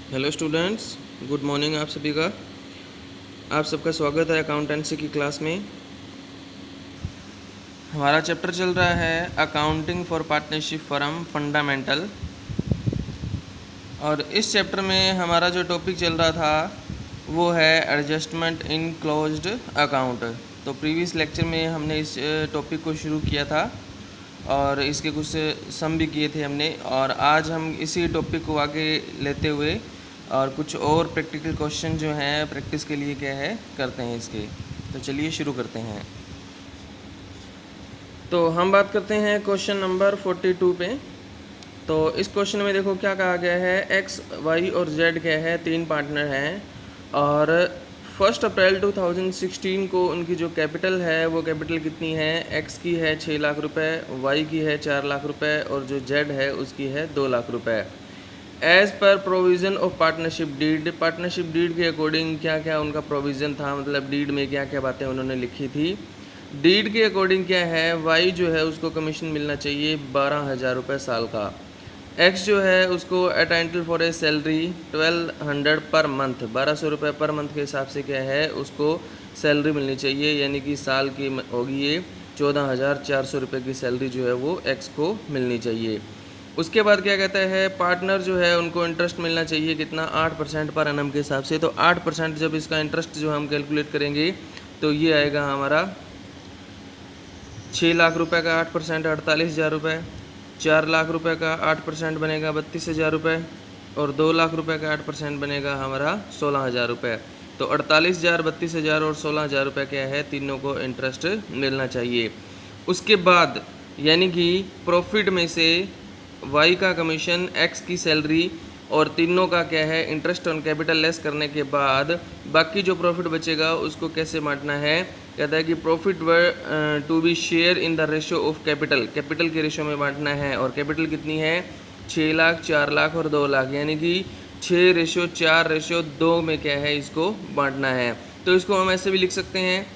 Hello students, good morning आप सभी का। आप सबका स्वागत है अकाउंटेंसी की क्लास में। हमारा चैप्टर चल रहा है accounting for partnership firm fundamental, और इस चैप्टर में हमारा जो टॉपिक चल रहा था वो है एडजस्टमेंट इन क्लोज्ड अकाउंट। तो प्रीवियस लेक्चर में हमने इस टॉपिक को शुरू किया था और इसके कुछ सम भी किए थे हमने, और आज हम इसी टॉपिक को आगे लेते हुए और कुछ और प्रैक्टिकल क्वेश्चन जो हैं प्रैक्टिस के लिए क्या है करते हैं इसके। तो चलिए शुरू करते हैं। तो हम बात करते हैं क्वेश्चन नंबर 42 पे। तो इस क्वेश्चन में देखो क्या कहा गया है, एक्स वाई और जेड क्या है, तीन पार्टनर हैं, और 1 अप्रैल 2016 को उनकी जो कैपिटल है वो कैपिटल कितनी है, एक्स की है 6 लाख रुपए, वाई की है 4 लाख रुपए, और जो जेड है उसकी है 2 लाख रुपए। As per provision of partnership deed, partnership deed के अकॉर्डिंग क्या क्या उनका प्रोविज़न था, मतलब डीड में क्या क्या बातें उन्होंने लिखी थी। डीड के अकॉर्डिंग क्या है, वाई जो है उसको कमीशन मिलना चाहिए 12,000 रुपये साल का। एक्स जो है उसको अटेंटिल for a salary 1200 per month, 1200 रुपये पर मंथ के हिसाब से क्या है उसको सैलरी मिलनी चाहिए, यानी कि साल की होगी ये 14,400 रुपये की सैलरी जो है वो एक्स को मिलनी चाहिए। उसके बाद क्या कहता है, पार्टनर जो है उनको इंटरेस्ट मिलना चाहिए कितना, 8% पर एनम के हिसाब से। तो 8% जब इसका इंटरेस्ट जो हम कैलकुलेट करेंगे तो ये आएगा हमारा 6 लाख रुपए का 8% 48,000 रुपये, 4 लाख रुपए का 8% बनेगा 32,000 रुपये, और 2 लाख रुपए का 8% बनेगा हमारा 16,000 रुपये। तो 48,000, 32,000 और 16,000 रुपये क्या है, तीनों को इंटरेस्ट मिलना चाहिए। उसके बाद यानी कि प्रॉफिट में से वाई का कमीशन, एक्स की सैलरी और तीनों का क्या है इंटरेस्ट ऑन कैपिटल लेस करने के बाद बाकी जो प्रॉफिट बचेगा उसको कैसे बांटना है। कहता है कि profit were to be share in the ratio of capital, capital के रेशियो में बांटना है। और कैपिटल कितनी है, 6 लाख, 4 लाख और 2 लाख, यानी कि 6:4:2 में क्या है इसको बांटना है। तो इसको हम ऐसे भी लिख सकते हैं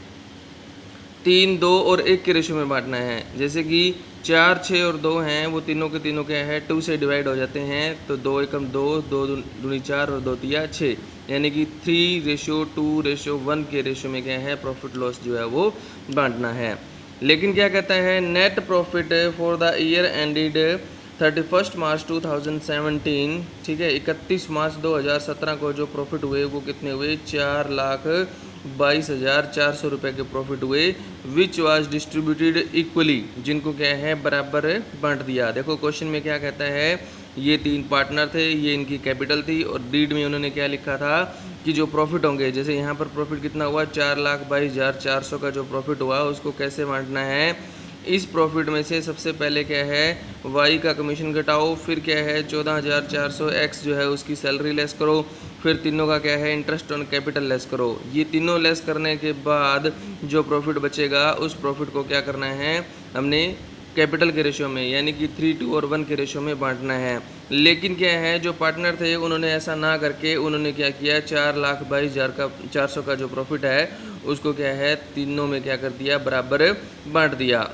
3, 2 और 1 के रेशियो में बांटना है। जैसे कि 4, 6 और 2 हैं, वो तीनों के तीनों क्या है 2 से डिवाइड हो जाते हैं। तो 2 एकम 2, 2 दूनी 4 और 2 तिया 6, यानी कि 3:2:1 के रेशियो में क्या है प्रॉफिट लॉस जो है वो बांटना है। लेकिन क्या कहता है, net profit for the year ended 31 मार्च 2017, ठीक है, 31 मार्च 2017 को जो प्रॉफिट हुए वो कितने हुए, 4,22,400 रुपये के प्रॉफिट हुए, विच वाज डिस्ट्रीब्यूटेड इक्वली, जिनको क्या है बराबर बांट दिया। देखो क्वेश्चन में क्या कहता है, ये तीन पार्टनर थे, ये इनकी कैपिटल थी, और डीड में उन्होंने क्या लिखा था कि जो प्रॉफिट होंगे, जैसे यहाँ पर प्रॉफिट कितना हुआ 4,22,400 का जो प्रॉफिट हुआ उसको कैसे बांटना है। इस प्रॉफिट में से सबसे पहले क्या है वाई का कमीशन घटाओ, फिर क्या है 14,400 एक्स जो है उसकी सैलरी लेस करो, फिर तीनों का क्या है इंटरेस्ट ऑन कैपिटल लेस करो। ये तीनों लेस करने के बाद जो प्रॉफिट बचेगा उस प्रॉफिट को क्या करना है हमने कैपिटल के रेशियो में, यानी कि 3:2 और 1 के रेशियो में बांटना है। लेकिन क्या है जो पार्टनर थे उन्होंने ऐसा ना करके उन्होंने क्या किया, 4,22,400 का जो प्रॉफिट है उसको क्या है तीनों में क्या कर दिया, बराबर बांट दिया।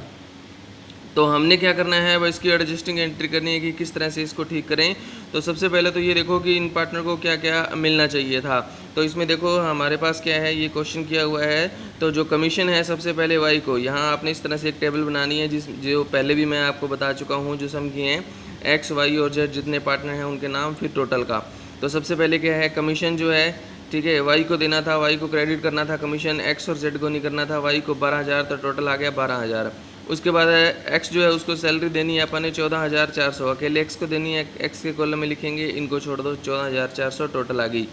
तो हमने क्या करना है, वह इसकी एडजस्टिंग एंट्री करनी है कि किस तरह से इसको ठीक करें। तो सबसे पहले तो ये देखो कि इन पार्टनर को क्या क्या मिलना चाहिए था। तो इसमें देखो हमारे पास क्या है, ये क्वेश्चन किया हुआ है। तो जो कमीशन है सबसे पहले वाई को, यहाँ आपने इस तरह से एक टेबल बनानी है जो पहले भी मैं आपको बता चुका हूँ, जो सम किए हैं एक्स, वाई और जेड जितने पार्टनर हैं उनके नाम, फिर टोटल का। तो सबसे पहले क्या है कमीशन जो है, ठीक है, वाई को देना था, वाई को क्रेडिट करना था कमीशन, एक्स और जेड को नहीं करना था। वाई को 12,000, तो टोटल आ गया 12,000। उसके बाद एक्स जो है उसको सैलरी देनी है अपन ने 14,400, अकेले एक्स को देनी है, एक्स के कॉलम में लिखेंगे, इनको छोड़ दो, 14,400 टोटल आ गई।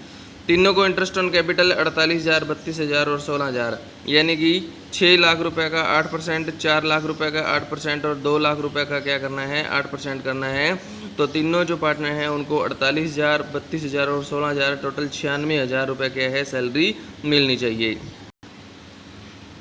तीनों को इंटरेस्ट ऑन कैपिटल 48,000, 32,000 और 16,000, यानी कि 6 लाख रुपए का 8%, 4 लाख रुपए का 8% और 2 लाख रुपए का क्या करना है 8% करना है। तो तीनों जो पार्टनर हैं उनको 48,000, 32,000 और 16,000, टोटल 96,000 रुपये क्या है सैलरी मिलनी चाहिए।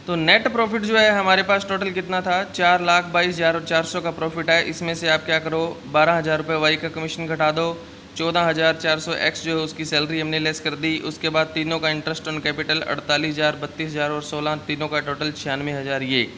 तो नेट प्रॉफिट जो है हमारे पास टोटल कितना था, 4,22,400 का प्रॉफिट है। इसमें से आप क्या करो 12,000 रुपये वाई का कमीशन घटा दो, 14,400 एक्स जो है उसकी सैलरी हमने लेस कर दी। उसके बाद तीनों का इंटरेस्ट ऑन कैपिटल 48,000, 32,000 और 16, तीनों का टोटल 96,000। ये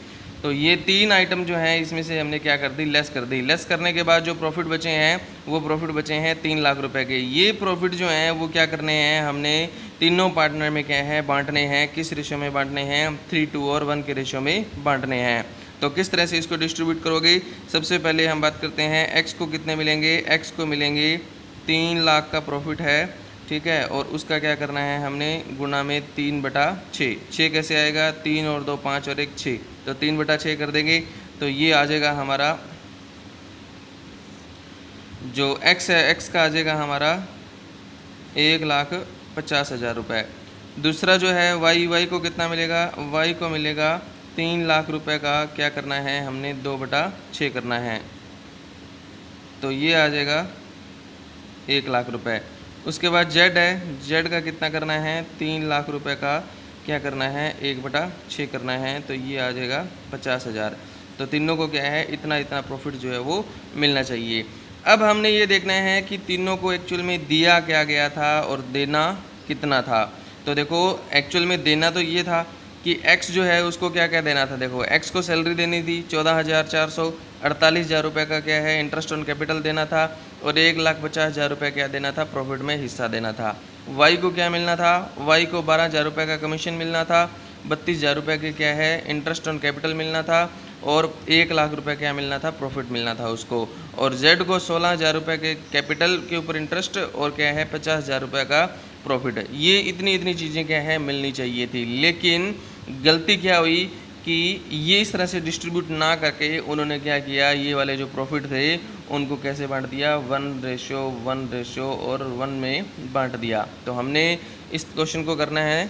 तो ये 3 आइटम जो हैं इसमें से हमने क्या कर दी, लेस कर दी। लेस करने के बाद जो प्रॉफिट बचे हैं वो प्रॉफिट बचे हैं 3 लाख रुपए के। ये प्रॉफिट जो हैं वो क्या करने हैं, हमने तीनों पार्टनर में क्या है बांटने हैं। किस रेशो में बांटने हैं, 3:2 और 1 के रेशो में बांटने हैं। तो किस तरह से इसको डिस्ट्रीब्यूट करोगे, सबसे पहले हम बात करते हैं एक्स को कितने मिलेंगे। एक्स को मिलेंगे 3 लाख का प्रॉफिट है, ठीक है, और उसका क्या करना है हमने गुणा में 3/6। 6 कैसे आएगा, 3 और 2 5 और 1 6, तो 3/6 कर देंगे। तो ये आ जाएगा हमारा जो एक्स है, एक्स का आ जाएगा हमारा 1,50,000 रुपये। दूसरा जो है वाई, वाई को कितना मिलेगा, वाई को मिलेगा 3 लाख रुपए का क्या करना है हमने 2/6 करना है, तो ये आ जाएगा 1 लाख रुपए। उसके बाद जेड है, जेड का कितना करना है 3 लाख रुपए का क्या करना है 1/6 करना है, तो ये आ जाएगा 50,000। तो तीनों को क्या है इतना इतना प्रॉफिट जो है वो मिलना चाहिए। अब हमने ये देखना है कि तीनों को एक्चुअल में दिया क्या गया था और देना कितना था। तो देखो एक्चुअल में देना तो ये था कि x जो है उसको क्या क्या देना था। देखो x को सैलरी देनी थी 14,400, 48,000 रुपये का क्या है इंटरेस्ट ऑन कैपिटल देना था, और 1,50,000 रुपये क्या देना था, प्रॉफिट में हिस्सा देना था। y को क्या मिलना था, y को 12,000 रुपये का कमीशन मिलना था, 32,000 रुपये के क्या है इंटरेस्ट ऑन कैपिटल मिलना था, और 1 लाख रुपये क्या मिलना था, प्रॉफिट मिलना था उसको। और z को 16,000 रुपये के कैपिटल के ऊपर इंटरेस्ट और क्या है 50,000 रुपये का प्रॉफिट। ये इतनी इतनी चीज़ें क्या है मिलनी चाहिए थी, लेकिन गलती क्या हुई कि ये इस तरह से डिस्ट्रीब्यूट ना करके उन्होंने क्या किया, ये वाले जो प्रॉफिट थे उनको कैसे बांट दिया, 1:1 और 1 में बांट दिया। तो हमने इस क्वेश्चन को करना है।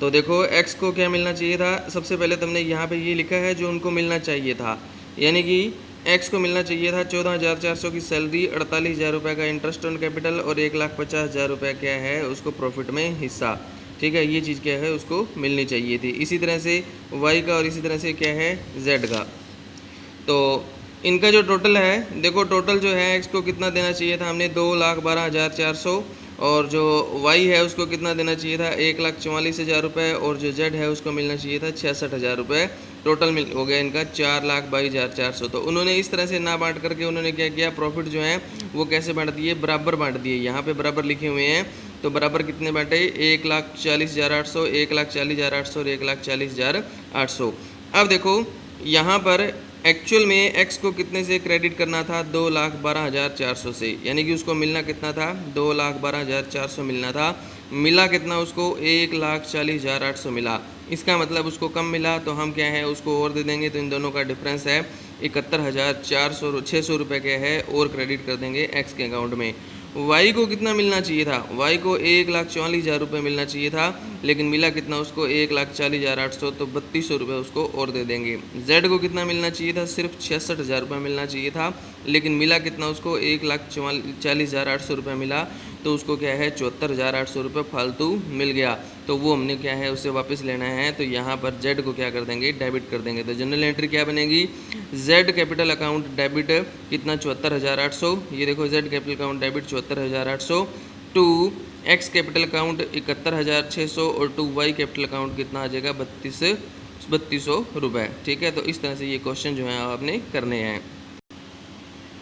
तो देखो x को क्या मिलना चाहिए था, सबसे पहले तुमने यहाँ पे ये लिखा है जो उनको मिलना चाहिए था, यानी कि x को मिलना चाहिए था 14,400 की सैलरी, 48,000 रुपये का इंटरेस्ट ऑन कैपिटल और 1,50,000 रुपये क्या है उसको प्रॉफिट में हिस्सा, ठीक है, ये चीज़ क्या है उसको मिलनी चाहिए थी। इसी तरह से y का और इसी तरह से क्या है z का। तो इनका जो टोटल है, देखो टोटल जो है x को कितना देना चाहिए था हमने 2,12,400, और जो y है उसको कितना देना चाहिए था 1,44,000 रुपये, और जो z है उसको मिलना चाहिए था 66,000 रुपये। टोटल मिल हो गया इनका 4,22,400। तो उन्होंने इस तरह से ना बांट करके उन्होंने क्या किया, प्रॉफिट जो है वो कैसे बांट दिए, बराबर बांट दिए। यहाँ पे बराबर लिखे हुए हैं, तो बराबर कितने बांटे 1,40,800, 1,40,800 और 1,40,800। अब देखो यहाँ पर एक्चुअल में x को कितने से क्रेडिट करना था, 2,12,400 से, यानी कि उसको मिलना कितना था 2,12,400 मिलना था। मिला कितना उसको 1,40,800 मिला। इसका मतलब उसको कम मिला, तो हम क्या है उसको और दे देंगे, तो इन दोनों का डिफरेंस है 71,600 रुपये क्या है और क्रेडिट कर देंगे x के अकाउंट में। y को कितना मिलना चाहिए था, y को 1,44,000 रुपये मिलना चाहिए था, लेकिन मिला कितना उसको 1,40,800, तो 3,200 रुपये उसको और दे देंगे। z को कितना मिलना चाहिए था, सिर्फ 66,000 रुपये मिलना चाहिए था, लेकिन मिला कितना उसको 1,40,800 रुपये मिला, तो उसको क्या है 74,800 रुपये फालतू मिल गया। तो वो हमने क्या है उसे वापस लेना है, तो यहाँ पर z को क्या कर देंगे, डेबिट कर देंगे। तो जनरल एंट्री क्या बनेगी, z कैपिटल अकाउंट डेबिट कितना 74,800, ये देखो z capital account debit 74,800 to x capital account 71,600 और टू y कैपिटल अकाउंट कितना आ जाएगा 3,200 रुपये, ठीक है। तो इस तरह से ये क्वेश्चन जो है आपने करने हैं।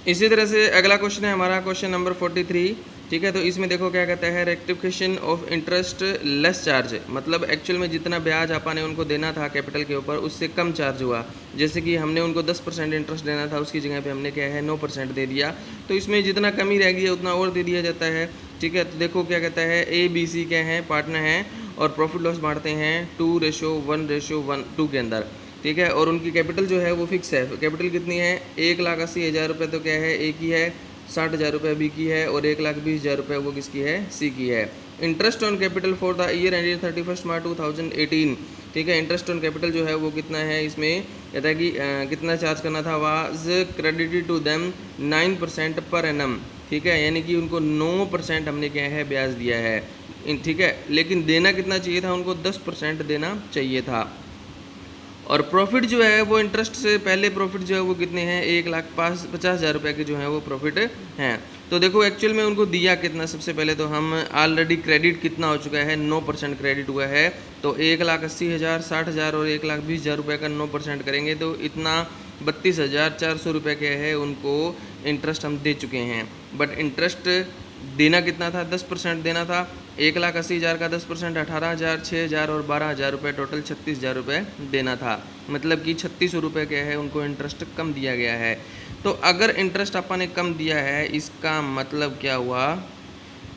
इसी तरह से अगला क्वेश्चन है हमारा क्वेश्चन नंबर 43, ठीक है। तो इसमें देखो क्या कहता है, rectification of interest less charge, मतलब एक्चुअल में जितना ब्याज आपा ने उनको देना था कैपिटल के ऊपर उससे कम चार्ज हुआ। जैसे कि हमने उनको 10% इंटरेस्ट देना था, उसकी जगह पे हमने क्या है 9% दे दिया, तो इसमें जितना कमी रह गई है उतना और दे दिया जाता है, ठीक है। तो देखो क्या कहता है, ABC क्या है पार्टनर हैं और प्रॉफिट लॉस बांटते हैं 2:1:2 के अंदर, ठीक है। और उनकी कैपिटल जो है वो फिक्स है। कैपिटल कितनी है 1,80,000 रुपये, तो क्या है ए की है, 60,000 रुपये बी की है, और 1,20,000 रुपये वो किसकी है, सी की है। Interest on capital for the year ended 31 मार्च 2018, ठीक है। इंटरेस्ट ऑन कैपिटल जो है वो कितना है, इसमें कहता है कि कितना चार्ज करना था, was credited to them 9% per annum, ठीक है, यानी कि उनको 9% हमने क्या है ब्याज दिया है, ठीक है। लेकिन देना कितना चाहिए था, उनको 10% देना चाहिए था। और प्रॉफिट जो है वो इंटरेस्ट से पहले प्रॉफिट जो है वो कितने हैं 1,50,000 रुपये के जो है वो प्रॉफिट हैं। तो देखो एक्चुअल में उनको दिया कितना, सबसे पहले तो हम ऑलरेडी क्रेडिट कितना हो चुका है, 9% क्रेडिट हुआ है। तो 1,80,000, 60,000 और 1,20,000 रुपये का 9% करेंगे तो इतना 32,400 रुपये के है उनको इंटरेस्ट हम दे चुके हैं। बट इंटरेस्ट देना कितना था, 10% देना था। 1,80,000 का 10% 18,000, 6,000 और 12,000 रुपये, टोटल 36,000 रुपये देना था। मतलब कि 3600 रुपये के है उनको इंटरेस्ट कम दिया गया है। तो अगर इंटरेस्ट अपन ने कम दिया है, इसका मतलब क्या हुआ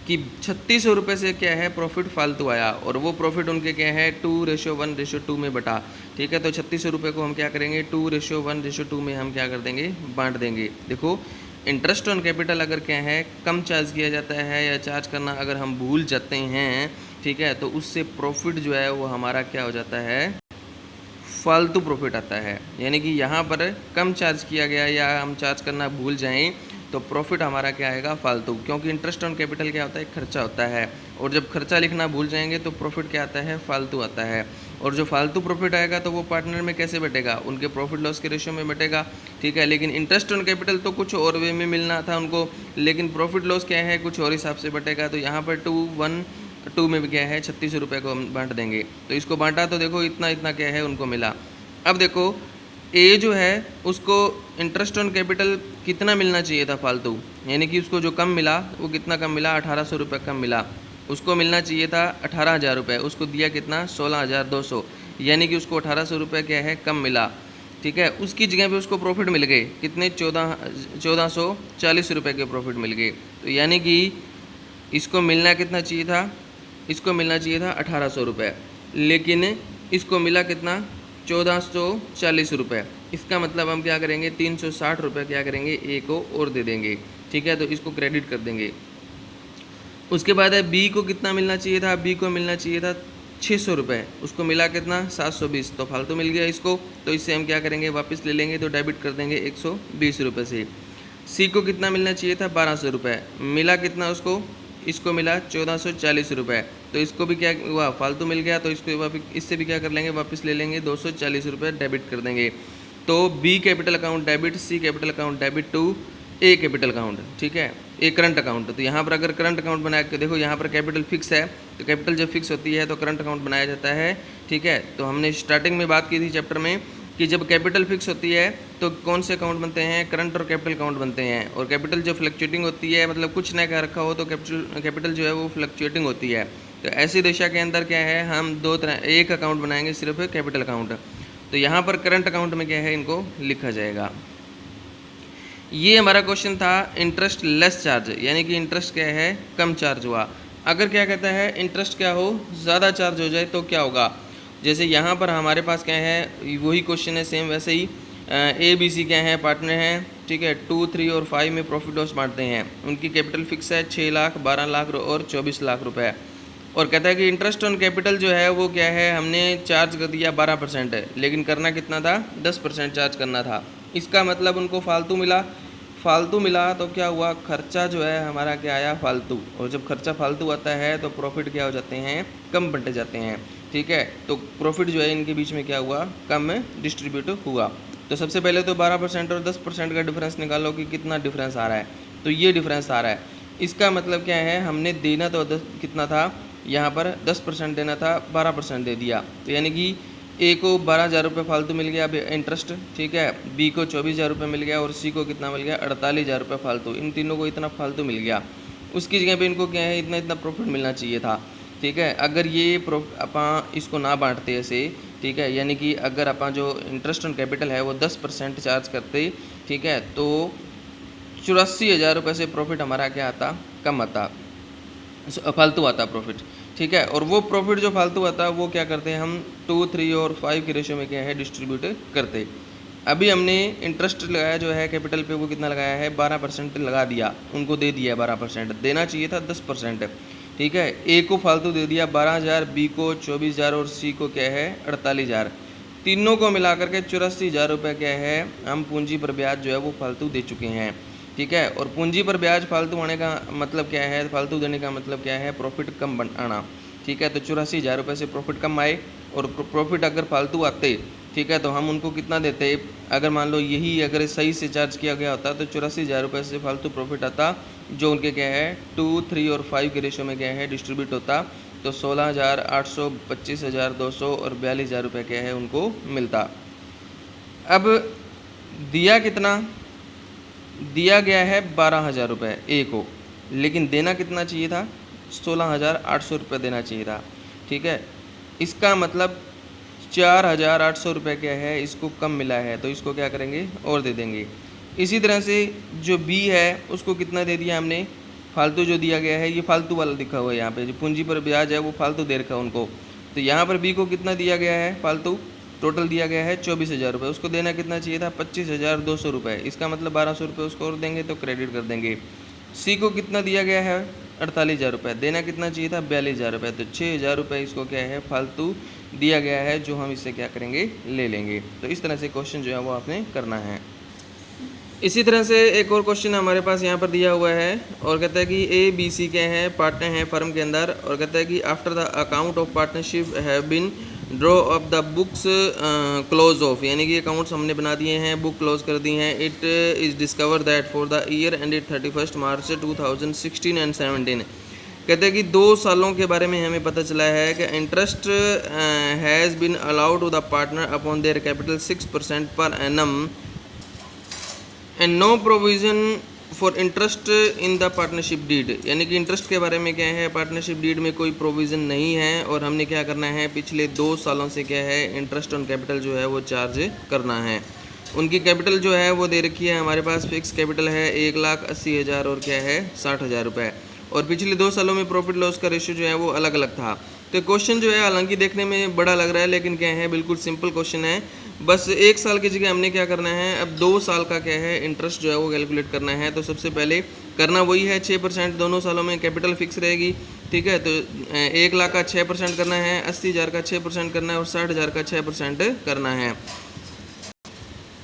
कि 3600 रुपये से क्या है प्रॉफिट फालतू आया, और वो प्रॉफिट उनके क्या है 2:1:2 में बटा। ठीक है, तो 3600 रुपये को हम क्या करेंगे 2:1:2 में हम क्या कर देंगे, बांट देंगे। देखो इंटरेस्ट ऑन कैपिटल अगर क्या है कम चार्ज किया जाता है या चार्ज करना अगर हम भूल जाते हैं, ठीक है, तो उससे प्रॉफिट जो है वो हमारा क्या हो जाता है, फालतू प्रॉफिट आता है। यानी कि यहाँ पर कम चार्ज किया गया या हम चार्ज करना भूल जाएं तो प्रॉफिट हमारा क्या आएगा, फालतू। क्योंकि इंटरेस्ट ऑन कैपिटल क्या होता है, खर्चा होता है, और जब खर्चा लिखना भूल जाएंगे तो प्रॉफिट क्या आता है, फालतू आता है। और जो फालतू प्रॉफिट आएगा तो वो पार्टनर में कैसे बटेगा, उनके प्रॉफिट लॉस के रेशियो में बटेगा। ठीक है, लेकिन इंटरेस्ट ऑन कैपिटल तो कुछ और वे में मिलना था उनको, लेकिन प्रॉफिट लॉस क्या है कुछ और हिसाब से बटेगा। तो यहाँ पर 2:1:2 में भी क्या है 3600 रुपये को हम बांट देंगे। तो इसको बांटा तो देखो इतना इतना क्या है उनको मिला। अब देखो ए जो है उसको इंटरेस्ट ऑन कैपिटल कितना मिलना चाहिए था फालतू, यानी कि उसको जो कम मिला वो कितना कम मिला, 1800 रुपये कम मिला। उसको मिलना चाहिए था 18,000 रुपये, उसको दिया कितना 16,200, यानी कि उसको 1800 रुपये क्या है कम मिला। ठीक है, उसकी जगह पे उसको प्रॉफिट मिल गए कितने, 1440 रुपये के प्रॉफिट मिल गए। तो यानी कि इसको मिलना कितना चाहिए था, इसको मिलना चाहिए था 1800 रुपये, लेकिन इसको मिला कितना 1440 रुपये। इसका मतलब हम क्या करेंगे 360 रुपये क्या करेंगे ए को और दे देंगे। ठीक है, तो इसको क्रेडिट कर देंगे। उसके बाद है बी को कितना मिलना चाहिए था, बी को मिलना चाहिए था 600 रुपये, उसको मिला कितना 720, तो फालतू मिल गया इसको। तो इससे हम क्या करेंगे वापस ले लेंगे, तो डेबिट कर देंगे 120 रुपये से। सी को कितना मिलना चाहिए था 1200 रुपये, मिला कितना उसको, इसको मिला 1440 रुपये, तो इसको भी क्या हुआ फालतू मिल गया। तो इसको वापस इससे भी क्या कर लेंगे वापस ले लेंगे 240 रुपये डेबिट कर देंगे। तो B capital account debit, C capital account debit to A capital account. ठीक है, ए करंट अकाउंट। तो यहाँ पर अगर करंट अकाउंट बनाया के देखो, यहाँ पर कैपिटल फिक्स है, तो कैपिटल जब फिक्स होती है तो करंट अकाउंट बनाया जाता है। ठीक है, तो हमने स्टार्टिंग में बात की थी चैप्टर में कि जब कैपिटल फिक्स होती है तो कौन से अकाउंट बनते हैं, करंट और कैपिटल अकाउंट बनते हैं। और कैपिटल जो फ्लक्चुएटिंग होती है, मतलब कुछ नया का रखा हो तो कैपिटल जो है वो फ्लक्चुएटिंग होती है। तो ऐसी दिशा के अंदर क्या है हम एक अकाउंट बनाएंगे सिर्फ कैपिटल अकाउंट। तो यहाँ पर करंट अकाउंट में क्या है इनको लिखा जाएगा। ये हमारा क्वेश्चन था इंटरेस्ट लेस चार्ज, यानी कि इंटरेस्ट क्या है कम चार्ज हुआ। अगर क्या कहता है इंटरेस्ट क्या हो ज़्यादा चार्ज हो जाए तो क्या होगा, जैसे यहाँ पर हमारे पास क्या है वही क्वेश्चन है सेम वैसे ही। ए बी सी क्या है पार्टनर हैं। ठीक है, 2, 3 और 5 में प्रॉफिट लॉस बांटते हैं। उनकी कैपिटल फिक्स है 6 लाख, 12 लाख और 24 लाख रुपए। और कहता है कि इंटरेस्ट ऑन कैपिटल जो है वो क्या है हमने चार्ज कर दिया 12% है, लेकिन करना कितना था 10% चार्ज करना था। इसका मतलब उनको फालतू मिला। फालतू मिला तो क्या हुआ, खर्चा जो है हमारा क्या आया फालतू। और जब खर्चा फालतू आता है तो प्रॉफिट क्या हो जाते हैं कम बंटे जाते हैं। ठीक है, तो प्रॉफिट जो है इनके बीच में क्या हुआ कम डिस्ट्रीब्यूट हुआ। तो सबसे पहले तो 12% और 10% का डिफरेंस निकालो कि कितना डिफरेंस आ रहा है। तो ये डिफरेंस आ रहा है, इसका मतलब क्या है हमने देना तो कितना था, यहाँ पर 10% देना था, 12% दे दिया। तो यानी कि ए को 12,000 रुपये फालतू मिल गया इंटरेस्ट। ठीक है, बी को 24,000 रुपये मिल गया और सी को कितना मिल गया 48,000 रुपये फालतू। इन तीनों को इतना फालतू मिल गया, उसकी जगह पे इनको क्या है इतना इतना प्रॉफिट मिलना चाहिए था। ठीक है, अगर ये अपा इसको ना बांटते ऐसे, ठीक है, यानी कि अगर अपा जो इंटरेस्ट ऑन कैपिटल है वो 10% चार्ज करते, ठीक है, तो 84,000 रुपये से प्रॉफिट हमारा क्या आता कम आता, फालतू आता प्रॉफिट। ठीक है, और वो प्रॉफिट जो फालतू आता है वो क्या करते हैं हम 2, 3 और 5 के रेशियो में क्या है डिस्ट्रीब्यूट करते। अभी हमने इंटरेस्ट लगाया जो है कैपिटल पे वो कितना लगाया है 12% लगा दिया, उनको दे दिया 12%, देना चाहिए था 10%। ठीक है, ए को फालतू दे दिया 12,000, बी को 24,000 और सी को क्या है 48,000। तीनों को मिला करके 84,000 रुपये क्या है हम पूंजी पर ब्याज जो है वो फालतू दे चुके हैं। ठीक है, और पूंजी पर ब्याज फालतू आने का मतलब क्या है, फालतू देने का मतलब क्या है प्रॉफिट कम आना। ठीक है, तो 84,000 रुपये से प्रॉफिट कम आए, और प्रॉफिट अगर फालतू आते, ठीक है, तो हम उनको कितना देते, अगर मान लो यही अगर सही से चार्ज किया गया होता तो 84,000 रुपये से फालतू प्रॉफिट आता जो उनके क्या है 2, 3 और 5 के रेशो में क्या है डिस्ट्रीब्यूट होता, तो 16,800, 25,200 और 42,000 रुपये क्या है उनको मिलता। अब दिया कितना, दिया गया है 12,000 रुपये ए को, लेकिन देना कितना चाहिए था, 16,800 रुपये देना चाहिए था। ठीक है, इसका मतलब 4,800 रुपये क्या है इसको कम मिला है, तो इसको क्या करेंगे और दे देंगे। इसी तरह से जो बी है उसको कितना दे दिया हमने, फालतू जो दिया गया है, ये फालतू वाला दिखा हुआ है यहाँ पे, जो पूंजी पर ब्याज है वो फालतू दे रखा है उनको, तो यहाँ पर बी को कितना दिया गया है फालतू, टोटल दिया गया है 24,000 रुपये, उसको देना कितना चाहिए था 25,200 रुपये, इसका मतलब 1,200 रुपये उसको और देंगे तो क्रेडिट कर देंगे। सी को कितना दिया गया है 48,000 रुपये, देना कितना चाहिए था 42,000 रुपये, तो 6,000 रुपये इसको क्या है फालतू दिया गया है, जो हम इससे क्या करेंगे ले लेंगे। तो इस तरह से क्वेश्चन जो है वो आपने करना है। इसी तरह से एक और क्वेश्चन हमारे पास यहाँ पर दिया हुआ है और कहता है कि ए बी सी क्या है पार्टनर हैं फर्म के अंदर, और कहता है कि after the account of partnership have been draw off the books close off, यानी कि अकाउंट्स हमने बना दिए हैं, बुक क्लोज कर दी हैं। It is discover that for the year ended 31 March 2016 and 17, कहते हैं कि 2 सालों के बारे में हमें पता चला है कि interest has been allowed to the partner upon their capital 6% per annum and no provision for interest in the partnership deed, यानी कि इंटरेस्ट के बारे में क्या है पार्टनरशिप डीड में कोई प्रोविज़न नहीं है, और हमने क्या करना है पिछले 2 सालों से क्या है इंटरेस्ट ऑन कैपिटल जो है वो चार्ज करना है। उनकी कैपिटल जो है वो दे रखी है हमारे पास, फिक्स कैपिटल है 1,80,000 और क्या है 60,000 रुपये, और पिछले 2 सालों में प्रॉफिट लॉस का रेशियो जो है वो अलग अलग था। तो क्वेश्चन जो है हालांकि देखने में बड़ा लग रहा है, लेकिन क्या है बिल्कुल सिंपल क्वेश्चन है, बस 1 साल की जगह हमने क्या करना है अब 2 साल का क्या है इंटरेस्ट जो है वो कैलकुलेट करना है। तो सबसे पहले करना वही है 6%, दोनों सालों में कैपिटल फिक्स रहेगी। ठीक है, तो 1 लाख का 6% करना है, 80,000 का 6% करना है और 60,000 का 6% करना है।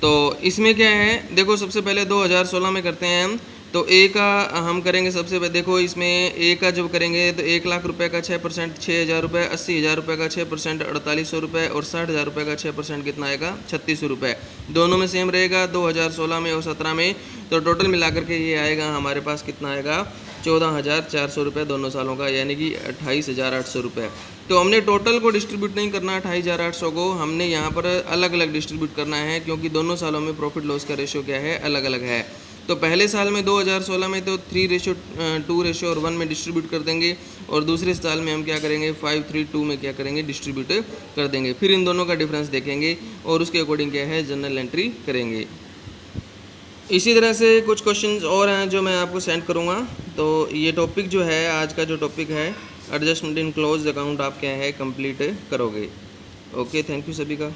तो इसमें क्या है देखो, सबसे पहले 2016 में करते हैं हम, तो ए का हम करेंगे सबसे पहले, देखो इसमें ए का जब करेंगे तो 1 लाख रुपए का 6% 6,000 रुपये, 80,000 रुपये का 6% 4,800 रुपये और 60,000 रुपये का 6% कितना आएगा 3,600 रुपये। दोनों में सेम रहेगा 2016 में और 17 में, तो टोटल मिलाकर के ये आएगा हमारे पास कितना आएगा 14,400 रुपये दोनों सालों का, यानी कि 28,800 रुपये। तो हमने टोटल को डिस्ट्रीब्यूट नहीं करना 28,800 को, हमने यहाँ पर अलग अलग डिस्ट्रीब्यूट करना है, क्योंकि दोनों सालों में प्रॉफिट लॉस का रेशियो क्या है अलग अलग है। तो पहले साल में 2016 में तो 3:2 और 1 में डिस्ट्रीब्यूट कर देंगे, और दूसरे साल में हम क्या करेंगे 5:3:2 में क्या करेंगे डिस्ट्रीब्यूट कर देंगे। फिर इन दोनों का डिफरेंस देखेंगे और उसके अकॉर्डिंग क्या है जनरल एंट्री करेंगे। इसी तरह से कुछ क्वेश्चंस और हैं जो मैं आपको सेंड करूँगा। तो ये टॉपिक जो है आज का जो टॉपिक है एडजस्टमेंट इन क्लोज अकाउंट आप क्या है कंप्लीट करोगे। ओके, थैंक यू सभी का।